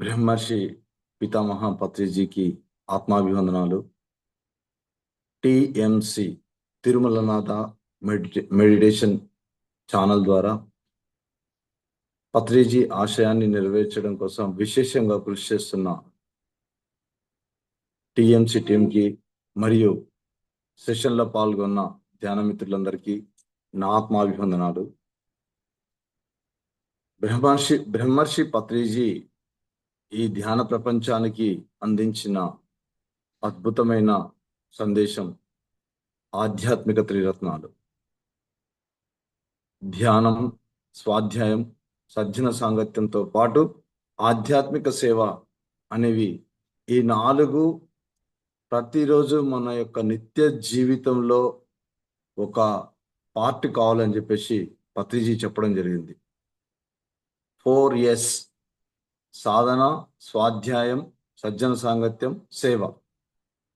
బ్రహ్మర్షి పితామహ పత్రిజీకి ఆత్మాభివందనాలు. TMC Tirumalanatha meditation channel ద్వారా పత్రిజీ ఆశయాన్ని నెరవేర్చడం కోసం విశేషంగా కృషి చేస్తున్న టిఎంసి టీంకి మరియు సెషన్లో పాల్గొన్న ధ్యాన మిత్రులందరికీ నా ఆత్మాభివందనాలు. బ్రహ్మర్షి పత్రిజీ ఈ ధ్యాన ప్రపంచానికి అందించిన అద్భుతమైన సందేశం ఆధ్యాత్మిక త్రిరత్నాలు. ధ్యానం, స్వాధ్యాయం, సజ్జన సాంగత్యంతో పాటు ఆధ్యాత్మిక సేవ అనేవి ఈ 4 ప్రతిరోజు మన యొక్క నిత్య జీవితంలో ఒక పార్ట్ కావాలని చెప్పేసి పత్రిజీ చెప్పడం జరిగింది. 4S: సాధన, స్వాధ్యాయం, సజ్జన సాంగత్యం, సేవ.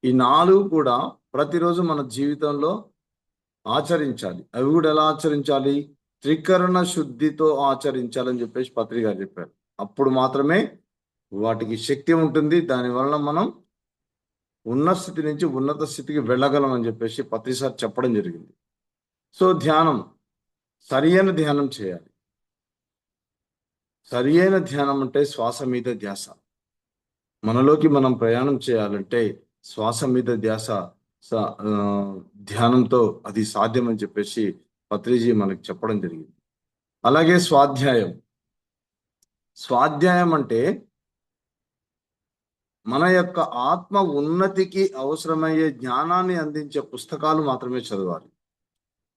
ఈ 4 కూడా ప్రతిరోజు మన జీవితంలో ఆచరించాలి. అవి కూడా ఎలా ఆచరించాలి? త్రికరణ శుద్ధితో ఆచరించాలని చెప్పేసి పత్రి గారు చెప్పారు. అప్పుడు మాత్రమే వాటికి శక్తి ఉంటుంది. దానివల్ల మనం ఉన్నత స్థితి నుంచి ఉన్నత స్థితికి వెళ్ళగలం అని చెప్పేసి పత్రి సార్ చెప్పడం జరిగింది. సో ధ్యానం, సరియైన ధ్యానం చేయాలి. సరియైన ధ్యానం అంటే శ్వాస మీద ధ్యాస. మనలోకి మనం ప్రయాణం చేయాలంటే శ్వాస మీద ధ్యాస ధ్యానంతో అది సాధ్యం అని చెప్పేసి పత్రిజీ మనకు చెప్పడం జరిగింది. అలాగే స్వాధ్యాయం అంటే మన యొక్క ఆత్మ ఉన్నతికి అవసరమయ్యే జ్ఞానాన్ని అందించే పుస్తకాలు మాత్రమే చదవాలి.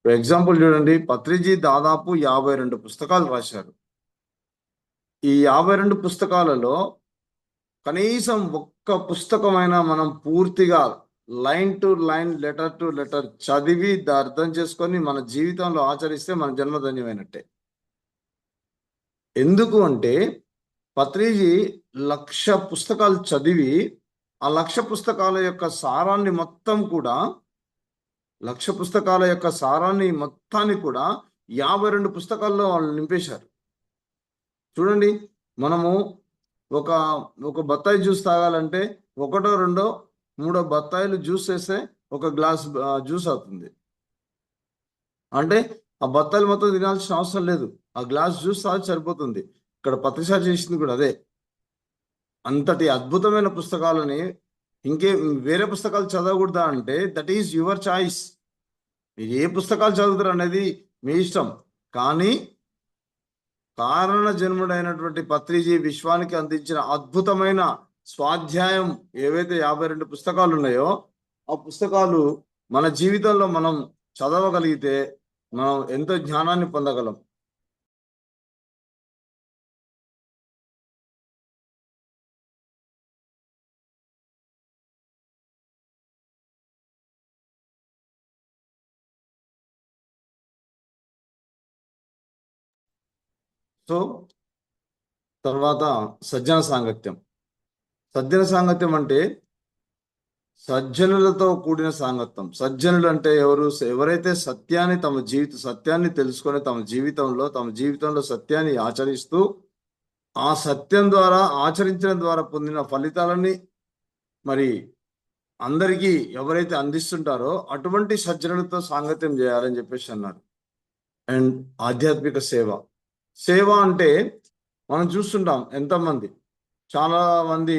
ఫర్ ఎగ్జాంపుల్ చూడండి, పత్రిజీ దాదాపు 52 పుస్తకాలు రాశారు. ఈ 52 పుస్తకాలలో కనీసం ఒక్క పుస్తకమైనా మనం పూర్తిగా line to line, letter to letter చదివి అర్థం చేసుకొని మన జీవితంలో ఆచరిస్తే మన జన్మధన్యమైనట్టే. ఎందుకు అంటే పత్రిజీ 1,00,000 పుస్తకాలు చదివి ఆ 1,00,000 పుస్తకాల యొక్క సారాన్ని మొత్తాన్ని కూడా 52 పుస్తకాల్లో వాళ్ళు నింపేశారు. చూడండి, మనము ఒక బత్తాయి జ్యూస్ తాగాలంటే 1, 2, 3 బత్తాయిలు జ్యూస్ వేస్తే 1 గ్లాస్ జ్యూస్ అవుతుంది. అంటే ఆ బత్తాయిలు మొత్తం తినాల్సిన అవసరం లేదు, ఆ గ్లాస్ జ్యూస్ తాగి సరిపోతుంది. ఇక్కడ పత్రిసారి చేసింది కూడా అదే. అంతటి అద్భుతమైన పుస్తకాలని వేరే పుస్తకాలు చదవకూడదా అంటే దట్ ఈజ్ యువర్ చాయిస్. మీరు ఏ పుస్తకాలు చదువుతారు అనేది మీ ఇష్టం. కానీ కారణ జన్ముడైనటువంటి పత్రిజీ విశ్వానికి అందించిన అద్భుతమైన స్వాధ్యాయం ఏవైతే 52 పుస్తకాలు ఉన్నాయో ఆ పుస్తకాలు మన జీవితంలో మనం చదవగలిగితే మనం ఎంతో జ్ఞానాన్ని పొందగలం. సో తర్వాత సజ్జన సాంగత్యం. సజ్జన అంటే సజ్జనులతో కూడిన సాంగత్యం. సజ్జనులు అంటే ఎవరైతే సత్యాన్ని తెలుసుకొని తమ జీవితంలో సత్యాన్ని ఆచరిస్తూ ఆ సత్యం ద్వారా ఆచరించడం ద్వారా పొందిన ఫలితాలని మరి అందరికీ ఎవరైతే అందిస్తుంటారో అటువంటి సజ్జనులతో సాంగత్యం చేయాలని చెప్పేసి అన్నారు. అండ్ ఆధ్యాత్మిక సేవ అంటే మనం చూస్తుంటాం చాలా మంది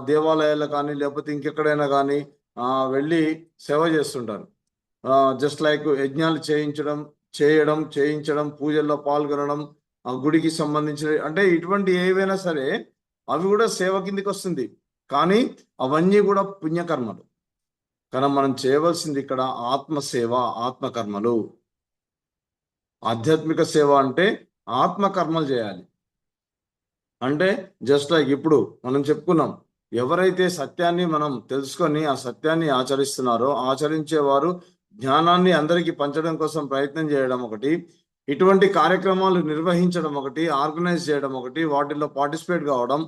దేవాలయాలు కానీ లేకపోతే ఇంకెక్కడైనా కానీ వెళ్ళి సేవ చేస్తుంటారు. జస్ట్ లైక్ యజ్ఞాలు చేయించడం, పూజల్లో పాల్గొనడం, ఆ గుడికి సంబంధించిన అంటే ఇటువంటి ఏవైనా సరే అవి కూడా సేవ కిందికి వస్తుంది. కానీ అవన్నీ కూడా పుణ్యకర్మలు. కానీ మనం చేయవలసింది ఇక్కడ ఆత్మకర్మలు. ఆధ్యాత్మిక సేవ అంటే ఆత్మకర్మలు చేయాలి. అంటే జస్ట్ లైక్ ఇప్పుడు మనం చెప్పుకున్నాం, ఎవరైతే సత్యాన్ని మనం తెలుసుకొని ఆ సత్యాన్ని ఆచరిస్తున్నారో ఆచరించేవారు జ్ఞానాన్ని అందరికీ పంచడం కోసం ప్రయత్నం చేయడం ఒకటి, ఇటువంటి కార్యక్రమాలు నిర్వహించడం ఒకటి, ఆర్గనైజ్ చేయడం ఒకటి, వాటిల్లో పార్టిసిపేట్ కావడం.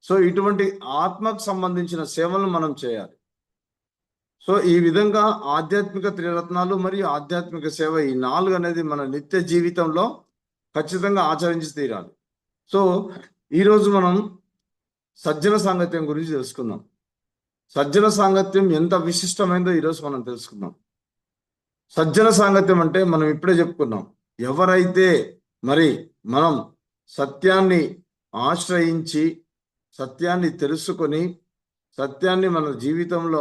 సో ఇటువంటి ఆత్మకు సంబంధించిన సేవలను మనం చేయాలి. సో ఈ విధంగా ఆధ్యాత్మిక త్రిరత్నాలు మరియు ఆధ్యాత్మిక సేవ ఈ 4 అనేది మన నిత్య జీవితంలో ఖచ్చితంగా ఆచరించి తీరాలి. సో ఈరోజు మనం సజ్జన సాంగత్యం గురించి తెలుసుకుందాం. సజ్జన సాంగత్యం ఎంత విశిష్టమైందో ఈరోజు మనం తెలుసుకుందాం. సజ్జన సాంగత్యం అంటే మనం ఇప్పుడే చెప్పుకున్నాం, ఎవరైతే మరి మనం సత్యాన్ని ఆశ్రయించి, సత్యాన్ని తెలుసుకొని, సత్యాన్ని మన జీవితంలో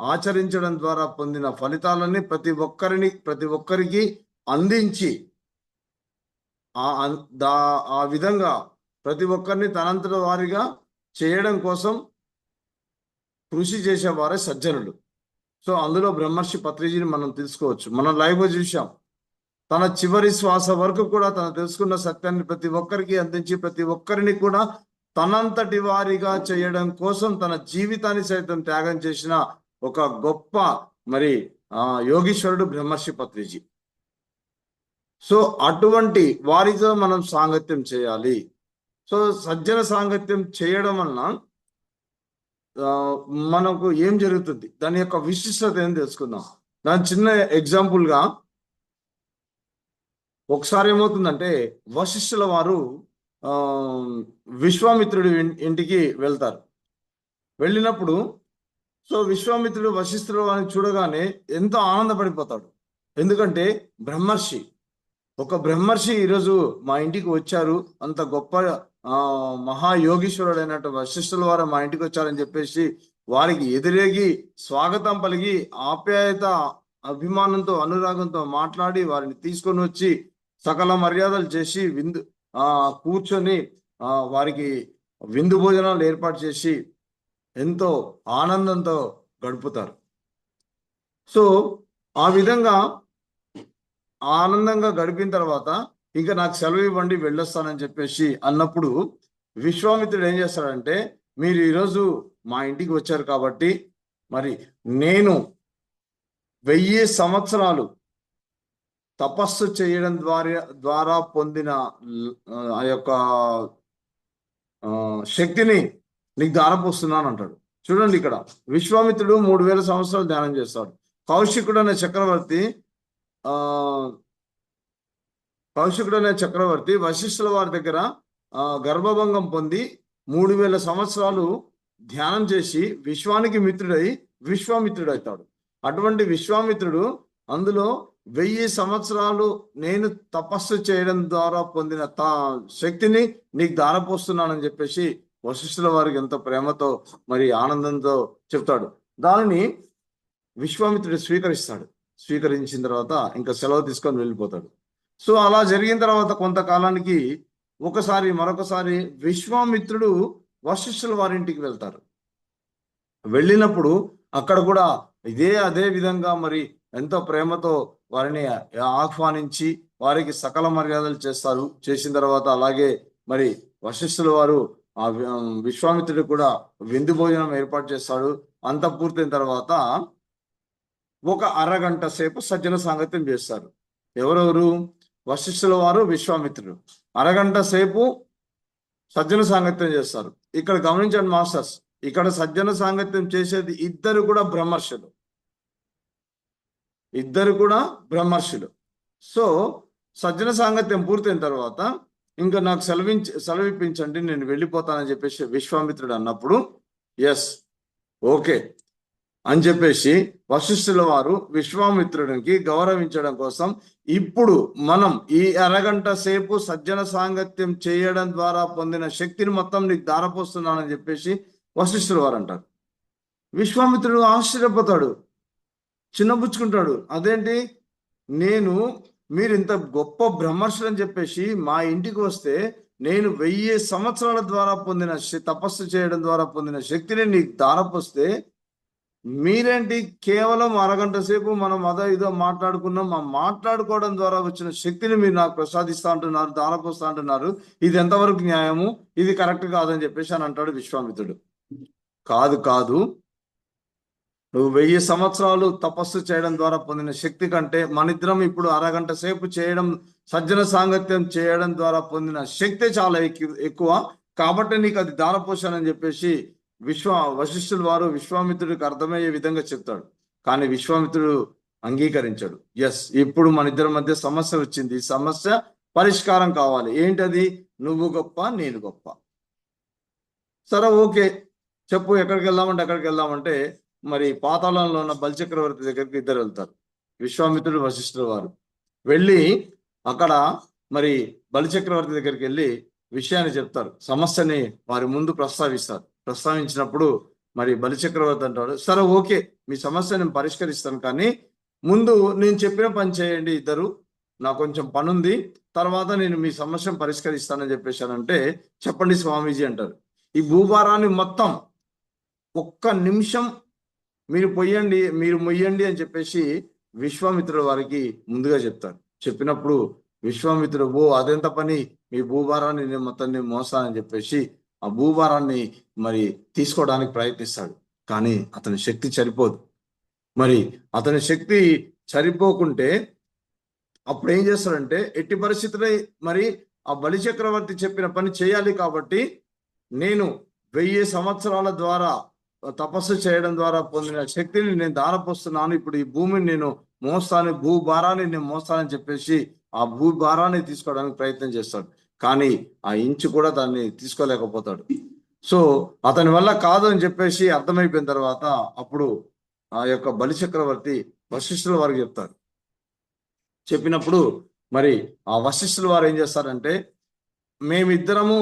ఆచరించడం ద్వారా పొందిన ఫలితాలన్నీ ప్రతి ఒక్కరికి అందించి ఆ విధంగా ప్రతి ఒక్కరిని తనంతట వారిగా చేయడం కోసం కృషి చేసేవారే సజ్జనులు. సో అందులో బ్రహ్మర్షి పత్రిజీని మనం తెలుసుకోవచ్చు. మనం లైవ్గా చూసాం. తన చివరి శ్వాస వరకు కూడా తను తెలుసుకున్న సత్యాన్ని ప్రతి ఒక్కరికి అందించి, ప్రతి ఒక్కరిని కూడా తనంతటి వారిగా చేయడం కోసం తన జీవితాన్ని సైతం త్యాగం చేసిన ఒక గొప్ప మరి యోగీశ్వరుడు బ్రహ్మర్షి పత్రిజీ. సో అటువంటి వారితో మనం సాంగత్యం చేయాలి. సో సజ్జన సాంగత్యం చేయడం వలన మనకు ఏం జరుగుతుంది, దాని యొక్క విశిష్టత ఏం తెలుసుకుందాం. దాని చిన్న ఎగ్జాంపుల్గా ఒకసారి ఏమవుతుందంటే, వశిష్ఠుల వారు విశ్వామిత్రుడి ఇంటికి వెళ్తారు. వెళ్ళినప్పుడు సో విశ్వామిత్రుడు వశిష్ఠుల వారిని చూడగానే ఎంతో ఆనందపడిపోతాడు. ఎందుకంటే ఒక బ్రహ్మర్షి ఈరోజు మా ఇంటికి వచ్చారు, అంత గొప్ప మహాయోగీశ్వరుడైనట్టు వశిష్ఠుల వారు మా ఇంటికి వచ్చారని చెప్పేసి వారికి ఎదురేగి స్వాగతం పలికి ఆప్యాయత, అభిమానంతో, అనురాగంతో మాట్లాడి వారిని తీసుకొని వచ్చి సకల మర్యాదలు చేసి కూర్చొని వారికి విందు భోజనాలు ఏర్పాటు చేసి ఎంతో ఆనందంతో గడుపుతారు. సో ఆ విధంగా ఆనందంగా గడిపిన తర్వాత ఇంకా నాకు సెలవు ఇవ్వండి, వెళ్ళొస్తానని చెప్పేసి అన్నప్పుడు విశ్వామిత్రుడు ఏం చేస్తాడంటే, మీరు ఈరోజు మా ఇంటికి వచ్చారు కాబట్టి మరి నేను 1000 సంవత్సరాలు తపస్సు చేయడం ద్వారా పొందిన ఆ యొక్క శక్తిని నీకు దారపోస్తున్నాను అంటాడు. చూడండి, ఇక్కడ విశ్వామిత్రుడు 3000 సంవత్సరాలు ధ్యానం చేస్తాడు. కౌశికుడు అనే చక్రవర్తి వశిష్ఠుల వారి దగ్గర గర్భభంగం పొంది 3000 సంవత్సరాలు ధ్యానం చేసి విశ్వానికి మిత్రుడై విశ్వామిత్రుడవుతాడు. అటువంటి విశ్వామిత్రుడు అందులో 1000 సంవత్సరాలు నేను తపస్సు చేయడం ద్వారా పొందిన శక్తిని నీకు దారపోస్తున్నానని చెప్పేసి వశిష్ఠుల వారికి ఎంతో ప్రేమతో మరి ఆనందంతో చెప్తాడు. దానిని విశ్వామిత్రుడు స్వీకరించిన తర్వాత ఇంకా సెలవు తీసుకొని వెళ్ళిపోతాడు. సో అలా జరిగిన తర్వాత కొంతకాలానికి మరొకసారి విశ్వామిత్రుడు వశిష్ఠుల వారింటికి వెళ్తారు. వెళ్ళినప్పుడు అక్కడ కూడా అదే విధంగా మరి ఎంతో ప్రేమతో వారిని ఆహ్వానించి వారికి సకల మర్యాదలు చేస్తారు. చేసిన తర్వాత అలాగే మరి వశిష్ఠుల వారు విశ్వామిత్రుడు కూడా విందు భోజనం ఏర్పాటు చేస్తాడు. అంత పూర్తయిన తర్వాత ఒక అరగంట సేపు సజ్జన సాంగత్యం చేస్తారు. ఎవరెవరు? వశిష్ఠుల వారు, విశ్వామిత్రుడు అరగంట సేపు సజ్జన సాంగత్యం చేస్తారు. ఇక్కడ గమనించండి మాస్టర్స్, ఇక్కడ సజ్జన సాంగత్యం చేసేది ఇద్దరు కూడా బ్రహ్మర్షులు. సో సజ్జన సాంగత్యం పూర్తయిన తర్వాత ఇంకా నాకు సెలవిప్పించండి, నేను వెళ్ళిపోతానని చెప్పేసి విశ్వామిత్రుడు అన్నప్పుడు ఎస్ ఓకే అని చెప్పేసి వశిష్ఠుల వారు విశ్వామిత్రుడికి గౌరవించడం కోసం ఇప్పుడు మనం ఈ అరగంట సేపు సజ్జన సాంగత్యం చేయడం ద్వారా పొందిన శక్తిని మొత్తం నీకు దారపోస్తున్నానని చెప్పేసి వశిష్ఠుల వారు అంటారు. విశ్వామిత్రుడు ఆశ్చర్యపోతాడు, చిన్నబుచ్చుకుంటాడు. అదేంటి, మీరు ఇంత గొప్ప బ్రహ్మర్షులు అని చెప్పేసి మా ఇంటికి వస్తే నేను 1000 సంవత్సరాల ద్వారా తపస్సు చేయడం ద్వారా పొందిన శక్తిని నీకు దారపోస్తే మీరేంటి కేవలం అరగంట సేపు మనం ఇదో మాట్లాడుకున్నాం, మాట్లాడుకోవడం ద్వారా వచ్చిన శక్తిని మీరు నాకు ప్రసాదిస్తా అంటున్నారు, దారపోస్తా అంటున్నారు. ఇది ఎంతవరకు న్యాయము, ఇది కరెక్ట్ కాదని చెప్పేసి అని అంటాడు విశ్వామిత్రుడు. కాదు, నువ్వు 1000 సంవత్సరాలు తపస్సు చేయడం ద్వారా పొందిన శక్తి కంటే మనిద్దరం ఇప్పుడు అరగంట సేపు సజ్జన సాంగత్యం చేయడం ద్వారా పొందిన శక్తి చాలా ఎక్కువ, కాబట్టి నీకు అది దారపోసానని చెప్పేసి వశిష్ఠుల వారు విశ్వామిత్రుడికి అర్థమయ్యే విధంగా చెప్తాడు. కానీ విశ్వామిత్రుడు అంగీకరించాడు. ఎస్, ఇప్పుడు మన ఇద్దరి మధ్య సమస్య వచ్చింది, ఈ సమస్య పరిష్కారం కావాలి. ఏంటది? నువ్వు గొప్ప, నేను గొప్ప. సరే ఓకే చెప్పు, ఎక్కడికి వెళ్దామంటే అక్కడికి వెళ్దామంటే మరి పాతాళంలో ఉన్న బలిచక్రవర్తి దగ్గరికి ఇద్దరు వెళ్తారు, విశ్వామిత్రుడు వశిష్ఠుల వారు. వెళ్ళి అక్కడ మరి బలిచక్రవర్తి దగ్గరికి వెళ్ళి విషయాన్ని చెప్తారు, సమస్యని వారి ముందు ప్రస్తావిస్తారు. ప్రస్తావించినప్పుడు మరి బలిచక్రవర్తి అంటాడు, సరే ఓకే మీ సమస్య నేను పరిష్కరిస్తాను, కానీ ముందు నేను చెప్పిన పని చేయండి ఇద్దరు, నాకు కొంచెం పని ఉంది, తర్వాత నేను మీ సమస్యను పరిష్కరిస్తానని చెప్పేశానంటే, చెప్పండి స్వామీజీ అంటారు. ఈ భూభారాన్ని మొత్తం ఒక్క నిమిషం మీరు మొయ్యండి అని చెప్పేసి విశ్వామిత్రుల వారికి ముందుగా చెప్తారు. చెప్పినప్పుడు విశ్వామిత్రుడు, ఓ అదెంత పని, మీ భూభారాన్ని నేను మొత్తాన్ని మోస్తానని చెప్పేసి ఆ భూభారాన్ని మరి తీసుకోవడానికి ప్రయత్నిస్తాడు. కానీ అతని శక్తి సరిపోదు. మరి అతని శక్తి సరిపోకుంటే అప్పుడు ఏం చేస్తాడంటే, ఎట్టి పరిస్థితుల్లో మరి ఆ బలిచక్రవర్తి చెప్పిన పని చేయాలి కాబట్టి నేను 1000 సంవత్సరాల ద్వారా తపస్సు చేయడం ద్వారా పొందిన శక్తిని నేను దారపోస్తున్నాను, ఇప్పుడు ఈ భూమిని నేను మోస్తాను, భూభారాన్ని నేను మోస్తానని చెప్పేసి ఆ భూభారాన్ని తీసుకోవడానికి ప్రయత్నం చేస్తాడు. కానీ ఆ ఇంచు కూడా దాన్ని తీసుకోలేకపోతాడు. సో అతని వల్ల కాదు అని చెప్పేసి అర్థమైపోయిన తర్వాత అప్పుడు ఆ యొక్క బలిచక్రవర్తి వశిష్ఠుల వారికి చెప్తారు. చెప్పినప్పుడు మరి ఆ వశిష్ఠుల వారు ఏం చేస్తారంటే, మేమిద్దరము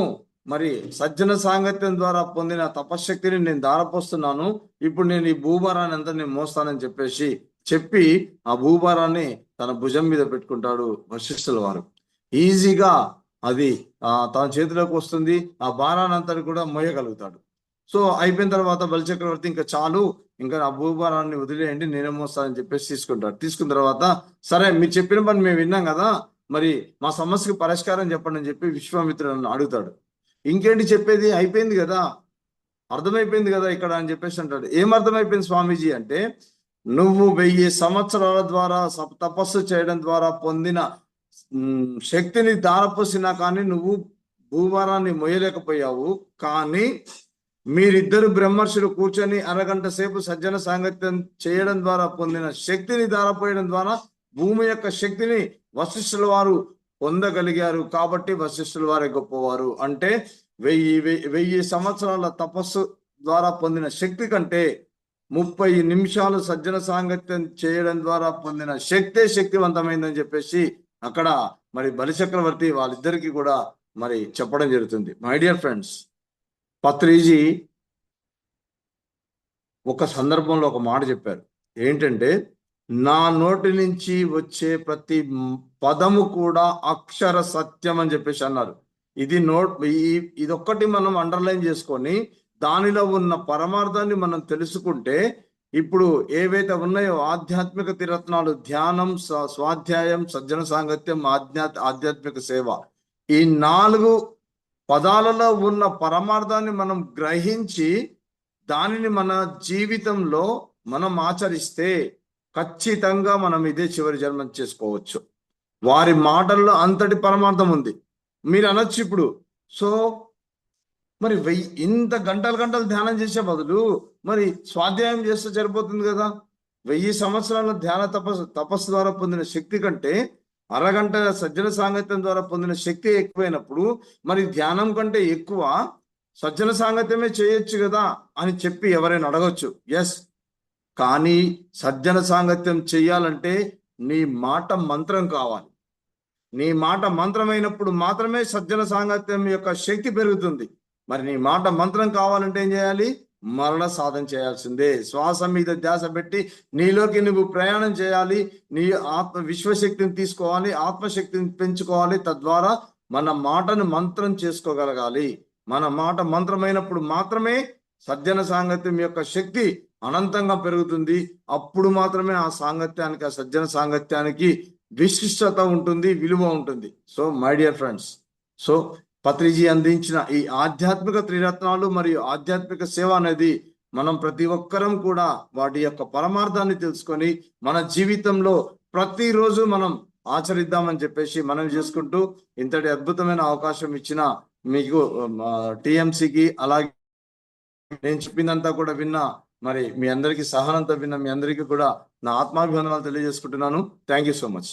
మరి సజ్జన సాంగత్యం ద్వారా పొందిన తపశ్శక్తిని నేను దారపోస్తున్నాను, ఇప్పుడు నేను ఈ భూభారాన్ని అంతా నేను మోస్తానని చెప్పేసి చెప్పి ఆ భూభారాన్ని తన భుజం మీద పెట్టుకుంటాడు వశిష్ఠుల వారు. ఈజీగా అది తన చేతిలోకి వస్తుంది, ఆ భారాన్ని అంతా కూడా మోయగలుగుతాడు. సో అయిపోయిన తర్వాత బలిచక్రవర్తి ఇంకా చాలు, ఇంకా ఆ భూభారాన్ని వదిలేయండి నేనే మోస్తానని చెప్పేసి తీసుకుంటాడు. తీసుకున్న తర్వాత సరే మీరు చెప్పిన పని మేము విన్నాం కదా, మరి మా సమస్యకు పరిష్కారం చెప్పండి అని చెప్పి విశ్వామిత్రుడు అడుగుతాడు. ఇంకేంటి చెప్పేది, అయిపోయింది కదా, అర్థమైపోయింది కదా ఇక్కడ అని చెప్పేసి అంటాడు. ఏం అర్థమైపోయింది స్వామీజీ అంటే, నువ్వు 1000 సంవత్సరాల ద్వారా తపస్సు చేయడం ద్వారా పొందిన శక్తిని దారపోసినా కానీ నువ్వు భూభారాన్ని మొయ్యలేకపోయావు, కానీ మీరిద్దరు బ్రహ్మర్షులు కూర్చొని అరగంట సేపు సజ్జన సాంగత్యం చేయడం ద్వారా పొందిన శక్తిని దారపోయడం ద్వారా భూమి యొక్క శక్తిని వశిష్ఠుల వారు పొందగలిగారు, కాబట్టి వశిష్ఠుల వారే గొప్పవారు. అంటే 1000 సంవత్సరాల తపస్సు ద్వారా పొందిన శక్తి కంటే 30 నిమిషాలు సజ్జన సాంగత్యం చేయడం ద్వారా పొందిన శక్తే శక్తివంతమైందని చెప్పేసి అక్కడ మరి బలిచక్రవర్తి వాళ్ళిద్దరికి కూడా మరి చెప్పడం జరుగుతుంది. మై డియర్ ఫ్రెండ్స్, పత్రిజీ ఒక సందర్భంలో ఒక మాట చెప్పారు, ఏంటంటే నా నోటి నుంచి వచ్చే ప్రతి పదము కూడా అక్షర సత్యం అని చెప్పేసి అన్నారు. ఇదొక్కటి మనం అండర్లైన్ చేసుకొని దానిలో ఉన్న పరమార్థాన్ని మనం తెలుసుకుంటే, ఇప్పుడు ఏవైతే ఉన్నాయో ఆధ్యాత్మిక త్రిరత్నాలు, ధ్యానం, స్వాధ్యాయం, సజ్జన సాంగత్యం, ఆధ్యాత్మిక సేవ, ఈ 4 పదాలలో ఉన్న పరమార్థాన్ని మనం గ్రహించి దానిని మన జీవితంలో మనం ఆచరిస్తే ఖచ్చితంగా మనం ఇదే చివరి జన్మ చేసుకోవచ్చు. వారి మాటల్లో అంతటి పరమార్థం ఉంది. మీరు అనొచ్చు ఇప్పుడు, సో మరి ఇంత గంటలు ధ్యానం చేసే బదులు మరి స్వాధ్యాయం చేస్తే సరిపోతుంది కదా. 1000 సంవత్సరాల ధ్యాన తపస్సు ద్వారా పొందిన శక్తి కంటే అరగంట సజ్జన సాంగత్యం ద్వారా పొందిన శక్తి ఎక్కువైనప్పుడు మరి ధ్యానం కంటే ఎక్కువ సజ్జన సాంగత్యమే చేయొచ్చు కదా అని చెప్పి ఎవరైనా అడగొచ్చు. ఎస్, కానీ సజ్జన సాంగత్యం చెయ్యాలంటే నీ మాట మంత్రం కావాలి. నీ మాట మంత్రమైనప్పుడు మాత్రమే సజ్జన సాంగత్యం యొక్క శక్తి పెరుగుతుంది. మరి నీ మాట మంత్రం కావాలంటే ఏం చేయాలి, మరణ సాధన చేయాల్సిందే. శ్వాస మీద ధ్యాస పెట్టి నీలోకి నువ్వు ప్రయాణం చేయాలి, నీ విశ్వశక్తిని తీసుకోవాలి, ఆత్మశక్తిని పెంచుకోవాలి. తద్వారా మన మాటను మంత్రం చేసుకోగలగాలి. మన మాట మంత్రమైనప్పుడు మాత్రమే సజ్జన సాంగత్యం యొక్క శక్తి అనంతంగా పెరుగుతుంది. అప్పుడు మాత్రమే ఆ సాంగత్యానికి, ఆ సజ్జన సాంగత్యానికి విశిష్టత ఉంటుంది, విలువ ఉంటుంది. So my dear friends, so Patriji అందించిన ఈ ఆధ్యాత్మిక త్రిరత్నాలు మరియు ఆధ్యాత్మిక సేవ అనేది మనం ప్రతి ఒక్కరం కూడా వాటి యొక్క పరమార్థాన్ని తెలుసుకొని మన జీవితంలో ప్రతిరోజు మనం ఆచరిద్దామని చెప్పేసి మనం చేసుకుంటూ, ఇంతటి అద్భుతమైన అవకాశం ఇచ్చిన మీకు టిఎంసికి, అలాగే నేను చెప్పిందంతా కూడా విన్నా మరి మీ అందరికీ సహనంతో విన్న మీ అందరికీ కూడా నా ఆత్మాభివందనాలు తెలియజేసుకుంటున్నాను. Thank you so much.